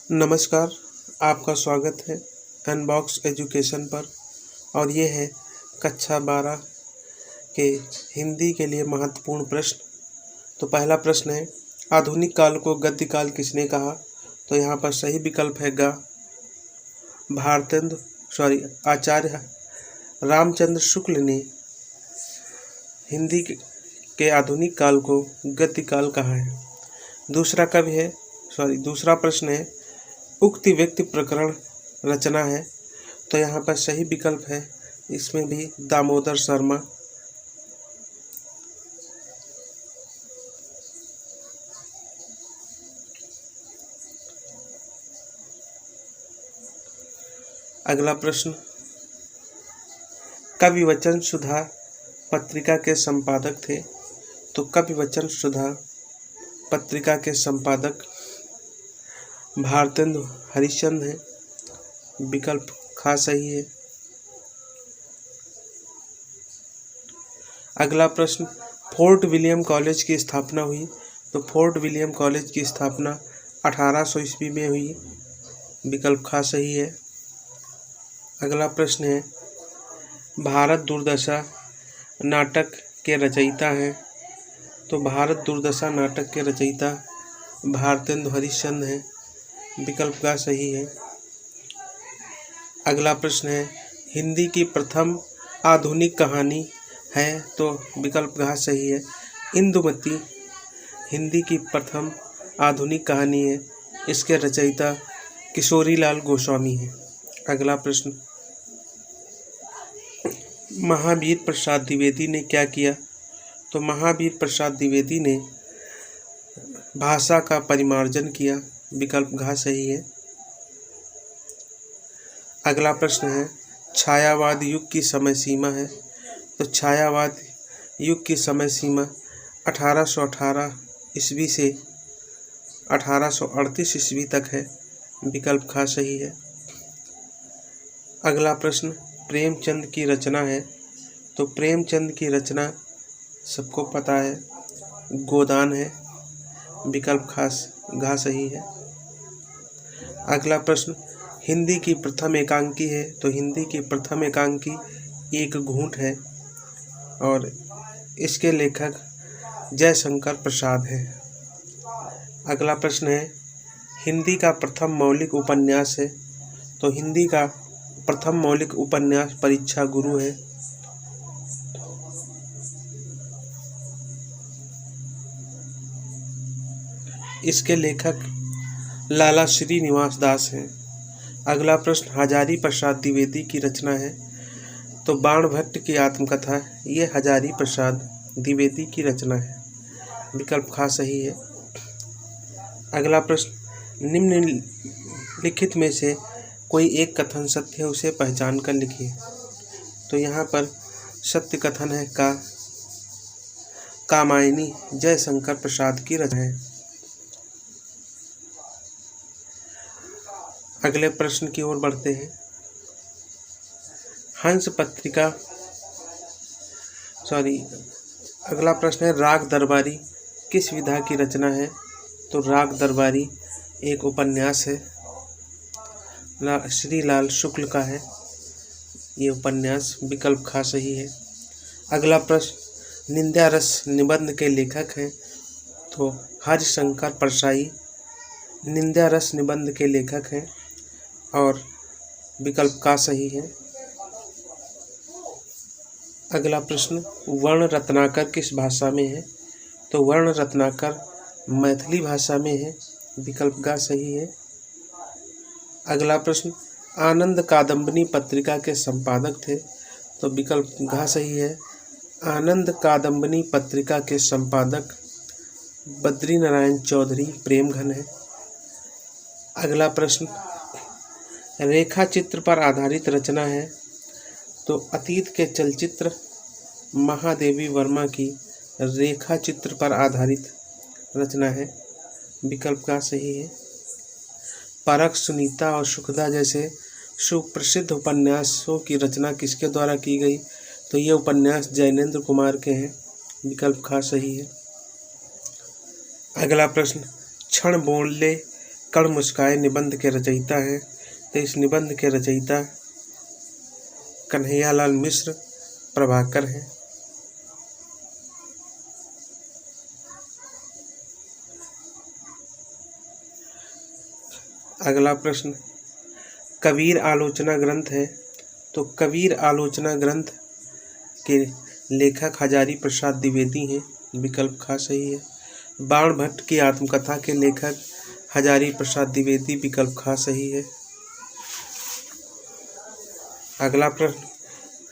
नमस्कार, आपका स्वागत है अनबॉक्स एजुकेशन पर। और ये है कक्षा 12 के हिंदी के लिए महत्वपूर्ण प्रश्न। तो पहला प्रश्न है, आधुनिक काल को गद्य काल किसने कहा? तो यहाँ पर सही विकल्प है ग। आचार्य रामचंद्र शुक्ल ने हिंदी के आधुनिक काल को गद्य काल कहा है। दूसरा प्रश्न है, उक्ति व्यक्ति प्रकरण रचना है। तो यहाँ पर सही विकल्प है इसमें भी दामोदर शर्मा। अगला प्रश्न, कवि वचन सुधा पत्रिका के संपादक थे। तो कवि वचन सुधा पत्रिका के संपादक भारतेंदु हरिश्चंद्र हैं। विकल्प ख सही है। अगला प्रश्न, फोर्ट विलियम कॉलेज की स्थापना हुई। तो फोर्ट विलियम कॉलेज की स्थापना 1800 ईस्वी में हुई। विकल्प ख सही है। अगला प्रश्न है, भारत दुर्दशा नाटक के रचयिता हैं। तो भारत दुर्दशा नाटक के रचयिता भारतेंदु हरिश्चंद्र हैं। विकल्प का सही है। अगला प्रश्न है, हिंदी की प्रथम आधुनिक कहानी है। तो विकल्प का सही है। इंदुमती हिंदी की प्रथम आधुनिक कहानी है। इसके रचयिता किशोरीलाल गोस्वामी हैं। अगला प्रश्न, महावीर प्रसाद द्विवेदी ने क्या किया? तो महावीर प्रसाद द्विवेदी ने भाषा का परिमार्जन किया। विकल्प घ सही है। अगला प्रश्न है, छायावाद युग की समय सीमा है। तो छायावाद युग की समय सीमा 1818 ईस्वी से 1838 ईस्वी तक है। विकल्प ख सही है। अगला प्रश्न, प्रेमचंद की रचना है। तो प्रेमचंद की रचना सबको पता है, गोदान है। विकल्प घ सही है। अगला प्रश्न, हिंदी की प्रथम एकांकी है। तो हिंदी की प्रथम एकांकी एक घूंट है और इसके लेखक जयशंकर प्रसाद हैं। अगला प्रश्न है, हिंदी का प्रथम मौलिक उपन्यास है। तो हिंदी का प्रथम मौलिक उपन्यास परीक्षा गुरु है। इसके लेखक लाला श्रीनिवास दास हैं। अगला प्रश्न, हजारी प्रसाद द्विवेदी की रचना है। तो बाणभट्ट की आत्मकथा ये हजारी प्रसाद द्विवेदी की रचना है। विकल्प ख सही है। अगला प्रश्न, निम्नलिखित में से कोई एक कथन सत्य है, उसे पहचान कर लिखिए। तो यहाँ पर सत्य कथन है कामायनी जयशंकर प्रसाद की रचना है। अगले प्रश्न की ओर बढ़ते हैं। अगला प्रश्न है, राग दरबारी किस विधा की रचना है? तो राग दरबारी एक उपन्यास है, श्रीलाल शुक्ल का है ये उपन्यास। विकल्प ख सही है। अगला प्रश्न, निंदा रस निबंध के लेखक हैं। तो हरिशंकर परसाई निंदा रस निबंध के लेखक हैं और विकल्प का सही है। अगला प्रश्न, वर्ण रत्नाकर किस भाषा में है? तो वर्ण रत्नाकर मैथिली भाषा में है। विकल्प का सही है। अगला प्रश्न, आनंद कादम्बनी पत्रिका के संपादक थे। तो विकल्प घ सही है। आनंद कादम्बनी पत्रिका के संपादक बद्री नारायण चौधरी प्रेमघन है। अगला प्रश्न, रेखा चित्र पर आधारित रचना है। तो अतीत के चलचित्र महादेवी वर्मा की रेखा चित्र पर आधारित रचना है। विकल्प का सही है। परख, सुनीता और सुखदा जैसे सुप्रसिद्ध उपन्यासों की रचना किसके द्वारा की गई? तो ये उपन्यास जैनेन्द्र कुमार के हैं। विकल्प ख सही है। अगला प्रश्न, क्षण बोले कण मुस्काए निबंध के रचयिता हैं, तो इस निबंध के रचयिता कन्हैयालाल मिश्र प्रभाकर हैं। अगला प्रश्न, कबीर आलोचना ग्रंथ है, तो कबीर आलोचना ग्रंथ के लेखक हजारी प्रसाद द्विवेदी हैं, विकल्प ख सही है। बाण भट्ट की आत्मकथा के लेखक हजारी प्रसाद द्विवेदी, विकल्प ख सही है। अगला प्रश्न,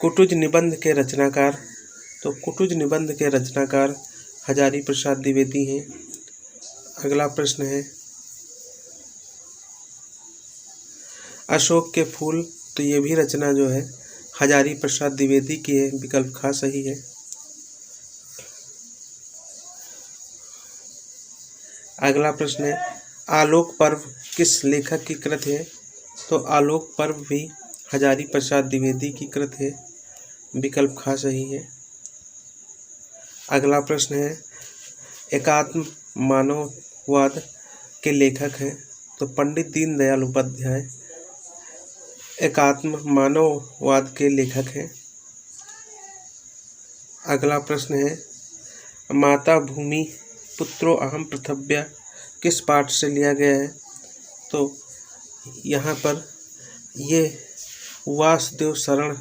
कुटुज निबंध के रचनाकार, तो कुटुज निबंध के रचनाकार हजारी प्रसाद द्विवेदी हैं। अगला प्रश्न है, अशोक के फूल, तो ये भी रचना जो है हजारी प्रसाद द्विवेदी की है, विकल्प ख सही है। अगला प्रश्न है, आलोक पर्व किस लेखक की कृत है, तो आलोक पर्व भी हजारी प्रसाद द्विवेदी की कृत है, विकल्प ख सही है। अगला प्रश्न है, एकात्म मानववाद के लेखक हैं, तो पंडित दीनदयाल उपाध्याय एकात्म मानववाद के लेखक हैं। अगला प्रश्न है, माता भूमि पुत्रो अहम पृथव्या किस पाठ से लिया गया है, तो यहाँ पर ये वासुदेव शरण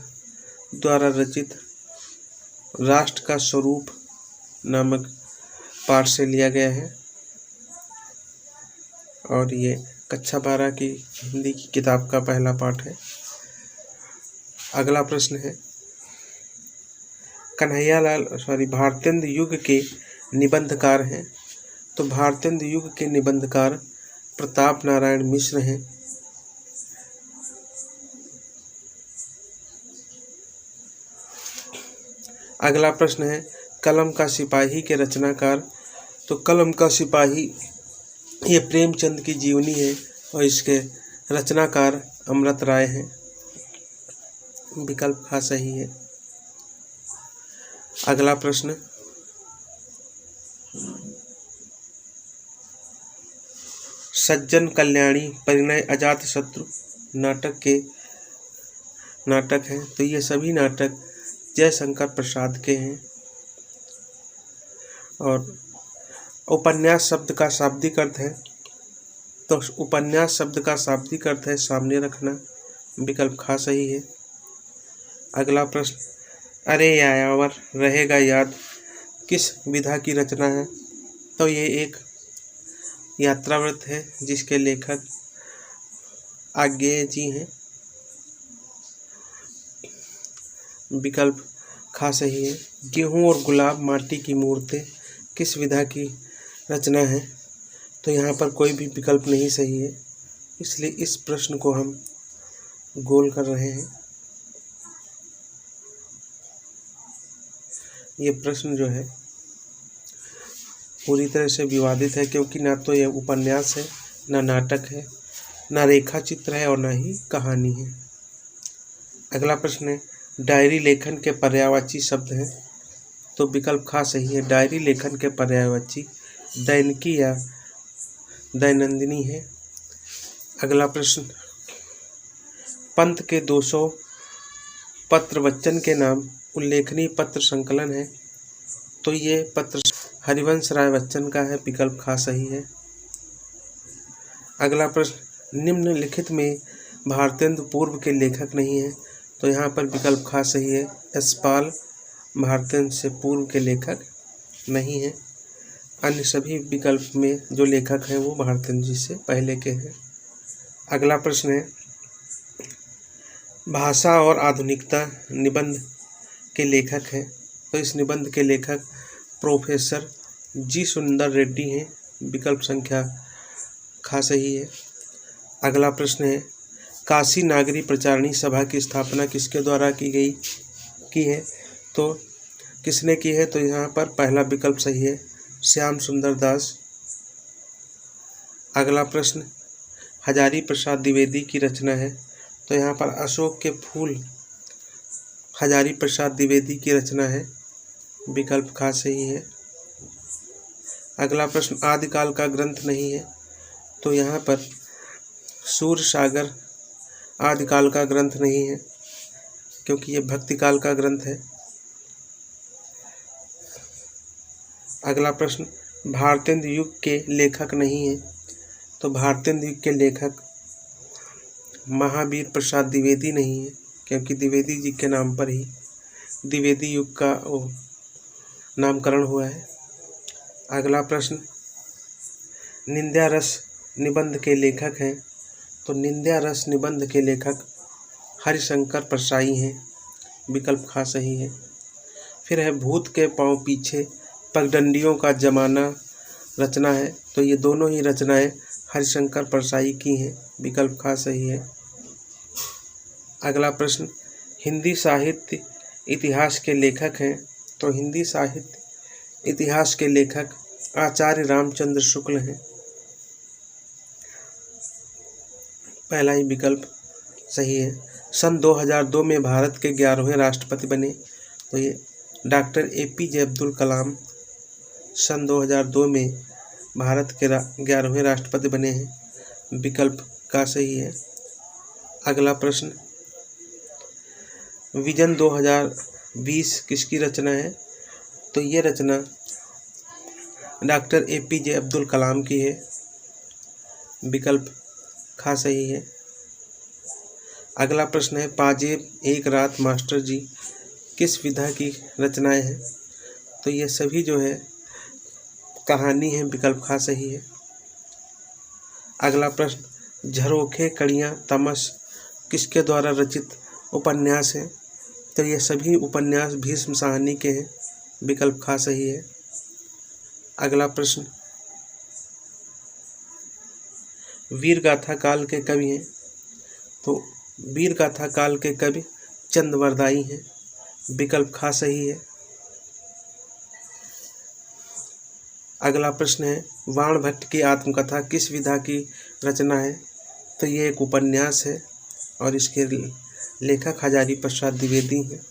द्वारा रचित राष्ट्र का स्वरूप नामक पाठ से लिया गया है, और ये कक्षा 12 की हिंदी की किताब का पहला पाठ है। अगला प्रश्न है, भारतेंदु युग के निबंधकार हैं, तो भारतेंदु युग के निबंधकार प्रताप नारायण मिश्र हैं। अगला प्रश्न है, कलम का सिपाही के रचनाकार, तो कलम का सिपाही ये प्रेमचंद की जीवनी है और इसके रचनाकार अमृत राय हैं, विकल्प ख सही है। अगला प्रश्न, सज्जन कल्याणी परिणय अजातशत्रु नाटक हैं, तो ये सभी नाटक जयशंकर प्रसाद के हैं। और उपन्यास शब्द का शाब्दिक अर्थ है, तो उपन्यास शब्द का शाब्दिक अर्थ है सामने रखना, विकल्प ख सही है। अगला प्रश्न, अरे यायावर रहेगा याद किस विधा की रचना है, तो ये एक यात्रावृत्त है जिसके लेखक आज्ञेय जी हैं, विकल्प ख सही है। गेहूं और गुलाब माटी की मूर्तें किस विधा की रचना है, तो यहाँ पर कोई भी विकल्प नहीं सही है, इसलिए इस प्रश्न को हम गोल कर रहे हैं। ये प्रश्न जो है पूरी तरह से विवादित है, क्योंकि ना तो यह उपन्यास है, ना नाटक है, ना रेखा चित्र है और ना ही कहानी है। अगला प्रश्न है, डायरी लेखन के पर्यायवाची शब्द हैं, तो विकल्प ख सही है। डायरी लेखन के पर्यायवाची दैनिकी या दैनंदिनी है। अगला प्रश्न, पंत के 200 पत्र वचन के नाम उल्लेखनीय पत्र संकलन है, तो ये पत्र हरिवंश राय बच्चन का है, विकल्प ख सही है। अगला प्रश्न, निम्नलिखित में भारतेंदु पूर्व के लेखक नहीं है, तो यहाँ पर विकल्प ख सही है। यशपाल भारतेंदु से पूर्व के लेखक नहीं है, अन्य सभी विकल्प में जो लेखक हैं वो भारतेंदु जी से पहले के हैं। अगला प्रश्न है, भाषा और आधुनिकता निबंध के लेखक हैं, तो इस निबंध के लेखक प्रोफेसर जी सुंदर रेड्डी हैं, विकल्प संख्या ख सही है। अगला प्रश्न है, काशी नागरी प्रचारणी सभा की स्थापना किसके द्वारा की है, तो किसने की है, तो यहाँ पर पहला विकल्प सही है, श्याम सुंदर दास। अगला प्रश्न, हजारी प्रसाद द्विवेदी की रचना है, तो यहाँ पर अशोक के फूल हजारी प्रसाद द्विवेदी की रचना है, विकल्प ख सही है। अगला प्रश्न, आदिकाल का ग्रंथ नहीं है, तो यहाँ पर सूर्य सागर आदिकाल का ग्रंथ नहीं है, क्योंकि ये भक्ति काल का ग्रंथ है। अगला प्रश्न, भारतेंदु युग के लेखक नहीं है, तो भारतेंदु युग के लेखक महावीर प्रसाद द्विवेदी नहीं है, क्योंकि द्विवेदी जी के नाम पर ही द्विवेदी युग का नामकरण हुआ है। अगला प्रश्न, निंदा रस निबंध के लेखक हैं, तो निंदा रस निबंध के लेखक हरिशंकर परसाई हैं, विकल्प खा सही है। फिर है भूत के पांव पीछे पगडंडियों का जमाना रचना है, तो ये दोनों ही रचनाएं हरिशंकर परसाई की हैं, विकल्प खा सही है। अगला प्रश्न, हिंदी साहित्य इतिहास के लेखक हैं, तो हिंदी साहित्य इतिहास के लेखक आचार्य रामचंद्र शुक्ल हैं, पहला ही विकल्प सही है। सन 2002 में भारत के 11वें राष्ट्रपति बने, तो ये डॉक्टर APJ अब्दुल कलाम सन 2002 में भारत के 11वें राष्ट्रपति बने हैं, विकल्प का सही है। अगला प्रश्न, विजन 2020 किसकी रचना है, तो ये रचना डॉक्टर APJ अब्दुल कलाम की है, विकल्प खा सही है। अगला प्रश्न है, पाजेब एक रात मास्टर जी किस विधा की रचनाएं हैं, तो ये सभी जो है कहानी है, विकल्प खा सही है। अगला प्रश्न, झरोखे कड़ियाँ तमस किसके द्वारा रचित उपन्यास है, तो ये सभी उपन्यास भीष्म साहनी के हैं, विकल्प खा सही है। अगला प्रश्न, वीर गाथा काल के कवि हैं, तो वीर गाथा काल के कवि चंद्रवरदाई हैं, विकल्प खा सही है। अगला प्रश्न है, वाणभट्ट की आत्मकथा किस विधा की रचना है, तो ये एक उपन्यास है और इसके लेखक हजारी प्रसाद द्विवेदी हैं।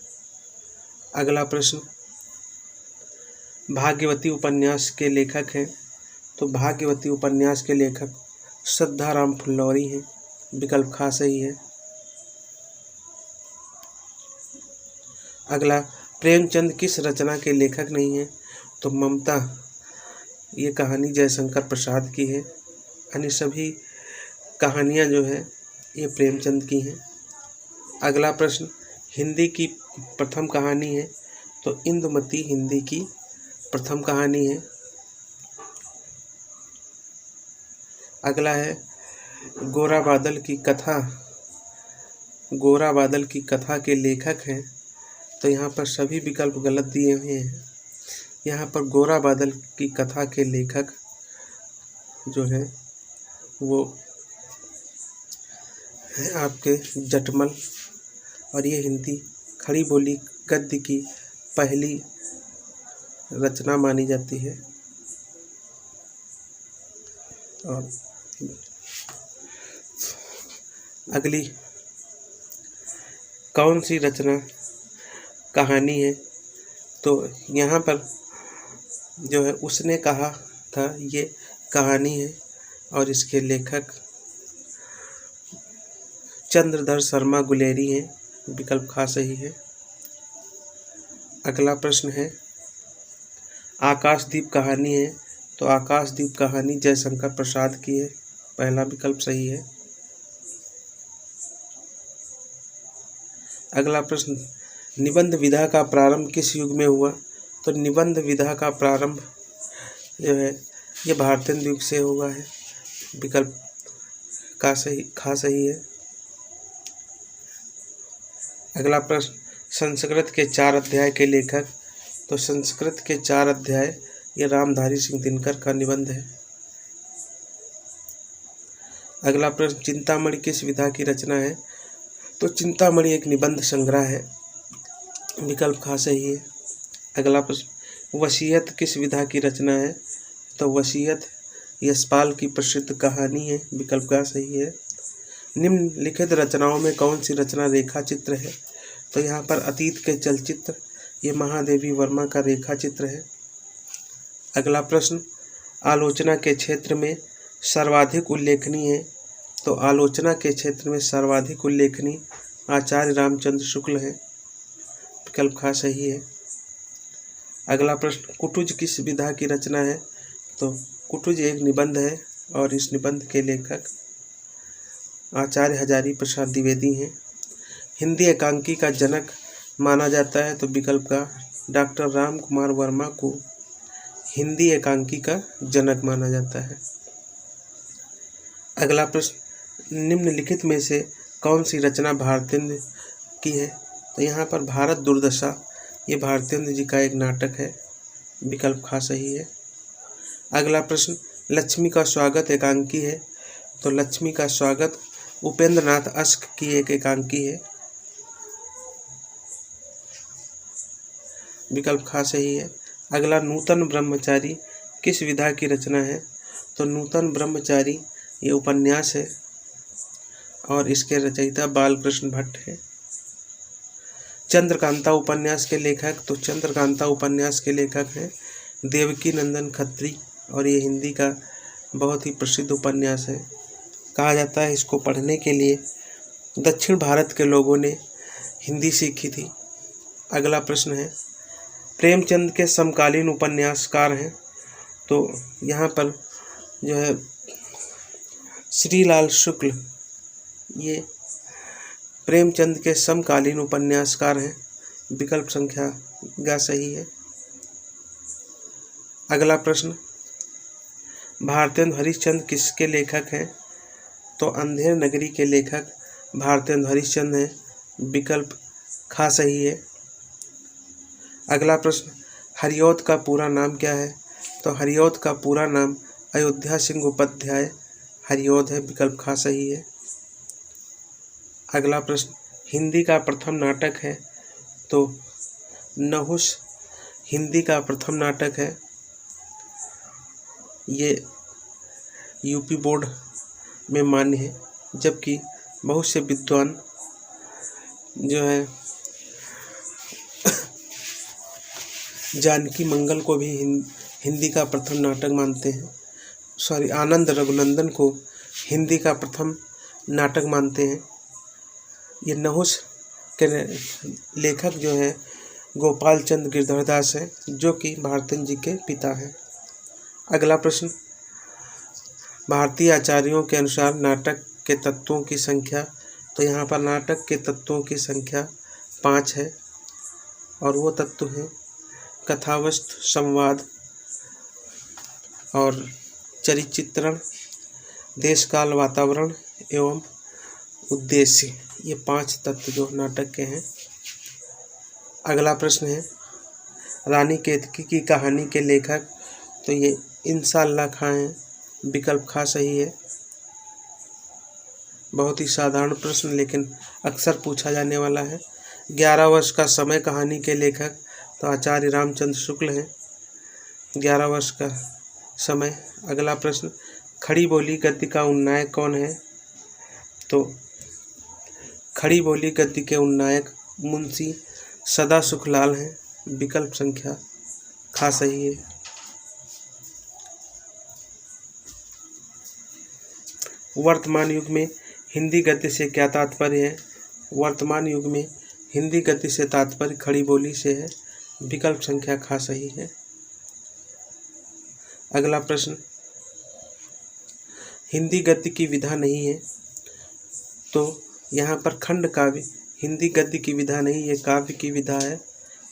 अगला प्रश्न, भाग्यवती उपन्यास के लेखक हैं, तो भाग्यवती उपन्यास के लेखक श्रद्धाराम फुल्लौरी हैं, विकल्प खा सही है। अगला, प्रेमचंद किस रचना के लेखक नहीं है, तो ममता ये कहानी जयशंकर प्रसाद की है, अन्य सभी कहानियाँ जो है ये प्रेमचंद की हैं। अगला प्रश्न, हिंदी की प्रथम कहानी है, तो इंदुमती हिंदी की प्रथम कहानी है। अगला है, गोरा बादल की कथा के लेखक हैं, तो यहाँ पर सभी विकल्प गलत दिए हुए हैं। यहाँ पर गोरा बादल की कथा के लेखक जो है वो है आपके जटमल, और ये हिंदी खड़ी बोली गद्य की पहली रचना मानी जाती है। और अगली कौन सी रचना कहानी है, तो यहाँ पर जो है उसने कहा था ये कहानी है और इसके लेखक चंद्रधर शर्मा गुलेरी हैं, विकल्प खा सही है। अगला प्रश्न है, आकाशदीप कहानी है, तो आकाशदीप कहानी जयशंकर प्रसाद की है, पहला विकल्प सही है। अगला प्रश्न, निबंध विधा का प्रारंभ किस युग में हुआ, तो निबंध विधा का प्रारंभ जो है ये भारतेंदु युग से हुआ है, विकल्प का खा सही है। अगला प्रश्न, संस्कृत के 4 अध्याय के लेखक, तो संस्कृत के 4 अध्याय ये रामधारी सिंह दिनकर का निबंध है। अगला प्रश्न, चिंतामणि किस विधा की रचना है, तो चिंतामणि एक निबंध संग्रह है, विकल्प खा सही है। अगला प्रश्न, वसीयत किस विधा की रचना है, तो वसीयत यशपाल की प्रसिद्ध कहानी है, विकल्प का सही है। निम्नलिखित रचनाओं में कौन सी रचना रेखा चित्र है, तो यहाँ पर अतीत के चलचित्र ये महादेवी वर्मा का रेखा चित्र है। अगला प्रश्न, आलोचना के क्षेत्र में सर्वाधिक उल्लेखनीय है, तो आलोचना के क्षेत्र में सर्वाधिक उल्लेखनीय आचार्य रामचंद्र शुक्ल है। विकल्प ख सही है। अगला प्रश्न, कुटुज किस विधा की रचना है? तो कुटुज एक निबंध है और इस निबंध के लेखक आचार्य हजारी प्रसाद द्विवेदी हैं। हिंदी एकांकी का जनक माना जाता है, तो विकल्प का डॉक्टर राम कुमार वर्मा को हिंदी एकांकी का जनक माना जाता है। अगला प्रश्न, निम्नलिखित में से कौन सी रचना भारतेंद्र की है? तो यहाँ पर भारत दुर्दशा ये भारतेंद्र जी का एक नाटक है। विकल्प ख सही है। अगला प्रश्न, लक्ष्मी का स्वागत एकांकी है, तो लक्ष्मी का स्वागत उपेंद्र नाथ अश्क की एक एकांकी है। विकल्प ख सही है। अगला, नूतन ब्रह्मचारी किस विधा की रचना है? तो नूतन ब्रह्मचारी ये उपन्यास है और इसके रचयिता बालकृष्ण भट्ट है। चंद्रकांता उपन्यास के लेखक, तो चंद्रकांता उपन्यास के लेखक हैं देवकी नंदन खत्री और ये हिंदी का बहुत ही प्रसिद्ध उपन्यास है। कहा जाता है इसको पढ़ने के लिए दक्षिण भारत के लोगों ने हिंदी सीखी थी। अगला प्रश्न है, प्रेमचंद के समकालीन उपन्यासकार हैं, तो यहाँ पर जो है श्रीलाल शुक्ल ये प्रेमचंद के समकालीन उपन्यासकार हैं। विकल्प संख्या ग सही है। अगला प्रश्न, भारतेंदु हरिश्चंद्र किसके लेखक हैं? तो अंधेर नगरी के लेखक भारतेंदु हरिश्चंद्र हैं। विकल्प ख सही है। अगला प्रश्न, हरिऔध का पूरा नाम क्या है? तो हरिऔध का पूरा नाम अयोध्या सिंह उपाध्याय हरिऔध है। विकल्प ख सही है। अगला प्रश्न, हिंदी का प्रथम नाटक है, तो नहुष हिंदी का प्रथम नाटक है। ये यूपी बोर्ड में मान्य है, जबकि बहुत से विद्वान जो है जानकी मंगल को भी हिंदी का प्रथम नाटक मानते हैं। आनंद रघुनंदन को हिंदी का प्रथम नाटक मानते हैं। ये नहुष के लेखक जो हैं गोपाल चंद्र गिरधरदास हैं, जो कि भारतेंद्र जी के पिता हैं। अगला प्रश्न, भारतीय आचार्यों के अनुसार नाटक के तत्वों की संख्या, तो यहाँ पर नाटक के तत्वों की संख्या 5 है और वो तत्व हैं कथावस्तु, संवाद और चरिचित्रण, देश काल वातावरण एवं उद्देश्य। ये 5 तत्व जो नाटक के हैं। अगला प्रश्न है, रानी केतकी की कहानी के लेखक, तो ये इंशाअल्लाह खां हैं। विकल्प ख सही है। बहुत ही साधारण प्रश्न लेकिन अक्सर पूछा जाने वाला है। 11 वर्ष का समय कहानी के लेखक, तो आचार्य रामचंद्र शुक्ल हैं। 11 वर्ष का समय। अगला प्रश्न, खड़ी बोली गद्य का उन्नायक कौन है? तो खड़ी बोली गद्य के उन्नायक मुंशी सदा सुखलाल हैं। विकल्प संख्या ख सही है। वर्तमान युग में हिंदी गद्य से क्या तात्पर्य है? वर्तमान युग में हिंदी गद्य से तात्पर्य खड़ी बोली से है। विकल्प संख्या ख सही है। अगला प्रश्न, हिंदी गद्य की विधा नहीं है, तो यहाँ पर खंड काव्य हिंदी गद्य की विधा नहीं, ये काव्य की विधा है।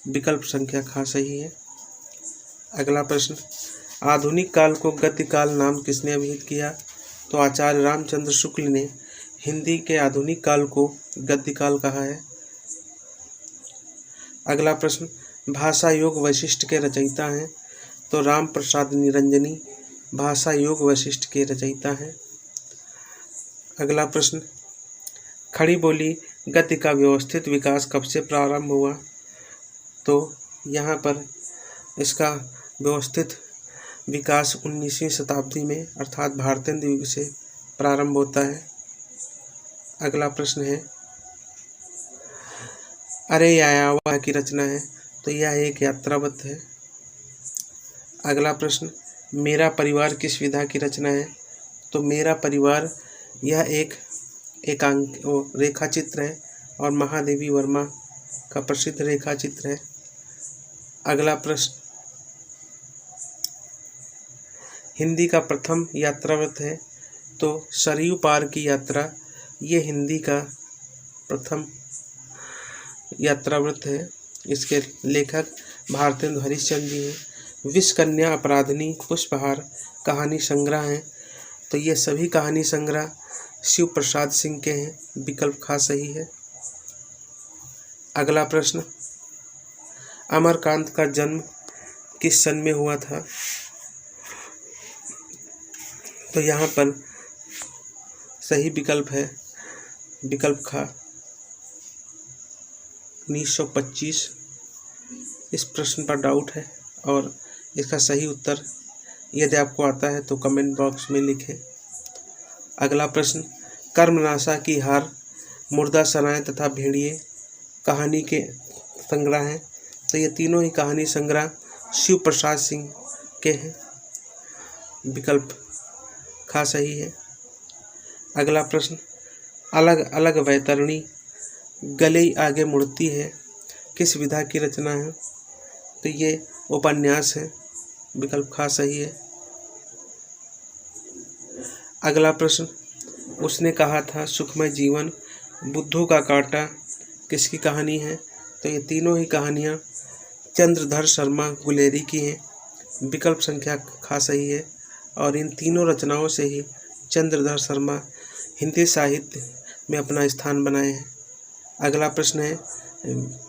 विकल्प संख्या ख सही है। अगला प्रश्न, आधुनिक काल को गद्य काल नाम किसने अभिहित किया? तो आचार्य रामचंद्र शुक्ल ने हिंदी के आधुनिक काल को गद्य काल कहा है। अगला प्रश्न, भाषा योग वशिष्ठ के रचयिता हैं, तो राम प्रसाद निरंजनी भाषा योग वशिष्ठ के रचयिता हैं। अगला प्रश्न, खड़ी बोली गद्य का व्यवस्थित विकास कब से प्रारंभ हुआ? तो यहाँ पर इसका व्यवस्थित विकास 19वीं शताब्दी में अर्थात भारतेंद्र युग से प्रारंभ होता है। अगला प्रश्न है, अरे यायावह की रचना है, तो यह एक यात्रावत है। अगला प्रश्न, मेरा परिवार किस विधा की रचना है? तो मेरा परिवार यह एक रेखा चित्र है और महादेवी वर्मा का प्रसिद्ध रेखा चित्र है। अगला प्रश्न, हिंदी का प्रथम यात्राव्रत है तो सरयू पार की यात्रा, ये हिंदी का प्रथम यात्राव्रत है। इसके लेखक भारतेंदु हरिश्चंद्र जी हैं। विष कन्या अपराधिनी पुष्पहार कहानी संग्रह हैं, तो ये सभी कहानी संग्रह शिव प्रसाद सिंह के हैं। विकल्प ख सही है। अगला प्रश्न, अमरकांत का जन्म किस सन में हुआ था? तो यहाँ पर सही विकल्प है विकल्प ख 1925। इस प्रश्न पर डाउट है और इसका सही उत्तर यदि आपको आता है तो कमेंट बॉक्स में लिखें। अगला प्रश्न, कर्मनाशा की हार, मुर्दा सराय तथा भेड़िए कहानी के संग्रह हैं, तो ये तीनों ही कहानी संग्रह शिव प्रसाद सिंह के हैं। विकल्प ख सही है। अगला प्रश्न, अलग अलग वैतरणी गले आगे मुड़ती है, किस विधा की रचना है? तो ये उपन्यास है। विकल्प ख सही है। अगला प्रश्न, उसने कहा था सुखमय जीवन, बुद्धू का कांटा किसकी कहानी है? तो ये तीनों ही कहानियाँ चंद्रधर शर्मा गुलेरी की हैं। विकल्प संख्या ख सही है और इन तीनों रचनाओं से ही चंद्रधर शर्मा हिंदी साहित्य में अपना स्थान बनाए हैं। अगला प्रश्न है,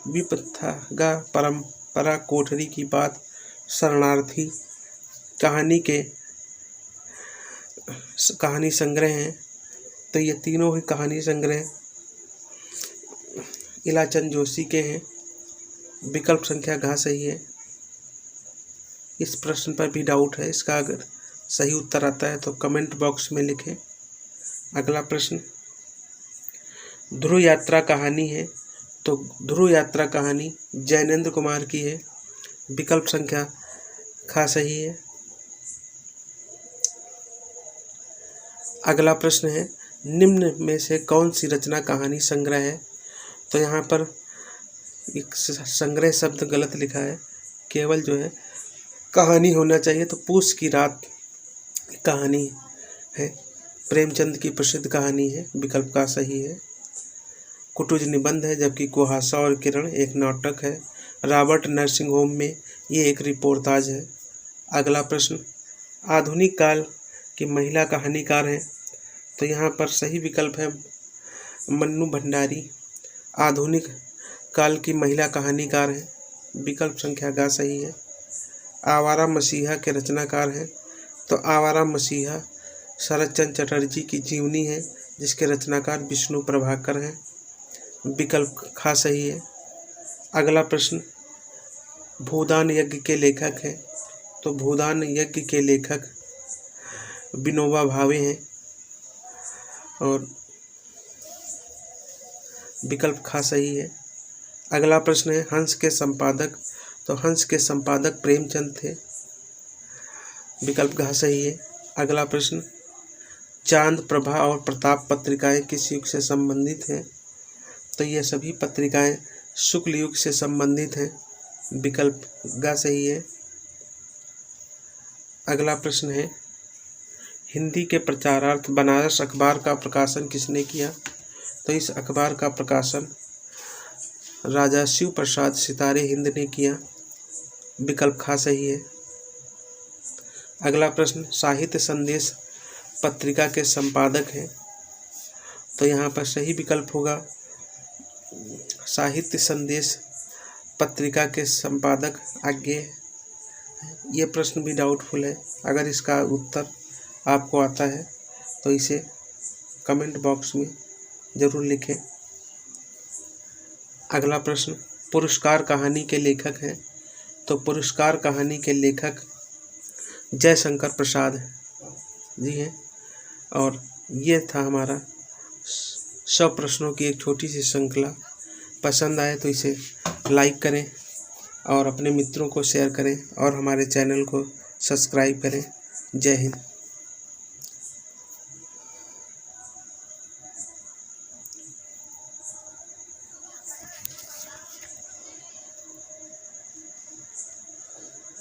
विपथगा परंपरा कोठरी की बात शरणार्थी कहानी संग्रह हैं, तो ये तीनों ही कहानी संग्रह इलाचंद जोशी के हैं। विकल्प संख्या घ सही है। इस प्रश्न पर भी डाउट है, इसका अगर सही उत्तर आता है तो कमेंट बॉक्स में लिखें। अगला प्रश्न, ध्रुव यात्रा कहानी है, तो ध्रुव यात्रा कहानी जैनेंद्र कुमार की है। विकल्प संख्या ख सही है। अगला प्रश्न है, निम्न में से कौन सी रचना कहानी संग्रह है? तो यहाँ पर एक संग्रह शब्द गलत लिखा है, केवल जो है कहानी होना चाहिए। तो पूस की रात कहानी है, प्रेमचंद की प्रसिद्ध कहानी है। विकल्प का सही है। कुटुज निबंध है, जबकि कुहासा और किरण एक नाटक है। रॉबर्ट नर्सिंग होम में ये एक रिपोर्टाज है। अगला प्रश्न, आधुनिक काल की महिला कहानीकार हैं, तो यहाँ पर सही विकल्प है मन्नू भंडारी आधुनिक काल की महिला कहानीकार हैं। विकल्प संख्या ग सही है। आवारा मसीहा के रचनाकार हैं, तो आवारा मसीहा शरद चंद्र चटर्जी की जीवनी है, जिसके रचनाकार विष्णु प्रभाकर हैं। विकल्प ख सही है। अगला प्रश्न, भूदान यज्ञ के लेखक हैं, तो भूदान यज्ञ के लेखक विनोबा भावे हैं और विकल्प ख सही है। अगला प्रश्न है, हंस के संपादक, तो हंस के संपादक प्रेमचंद थे। विकल्प घ सही है। अगला प्रश्न, चांद प्रभा और प्रताप पत्रिकाएं किस युग से संबंधित हैं? तो ये सभी पत्रिकाएं शुक्ल युग से संबंधित हैं। विकल्प ग सही है। अगला प्रश्न है, हिंदी के प्रचारार्थ बनारस अखबार का प्रकाशन किसने किया? तो इस अखबार का प्रकाशन राजा शिव प्रसाद सितारे हिंद ने किया। विकल्प ख सही है। अगला प्रश्न, साहित्य संदेश पत्रिका के संपादक हैं, तो यहाँ पर सही विकल्प होगा साहित्य संदेश पत्रिका के संपादक आज्ञे। ये प्रश्न भी डाउटफुल है, अगर इसका उत्तर आपको आता है तो इसे कमेंट बॉक्स में ज़रूर लिखें। अगला प्रश्न, पुरस्कार कहानी के लेखक हैं, तो पुरस्कार कहानी के लेखक जयशंकर प्रसाद जी हैं। और ये था हमारा 100 प्रश्नों की एक छोटी सी श्रृंखला। पसंद आए तो इसे लाइक करें और अपने मित्रों को शेयर करें और हमारे चैनल को सब्सक्राइब करें। जय हिंद।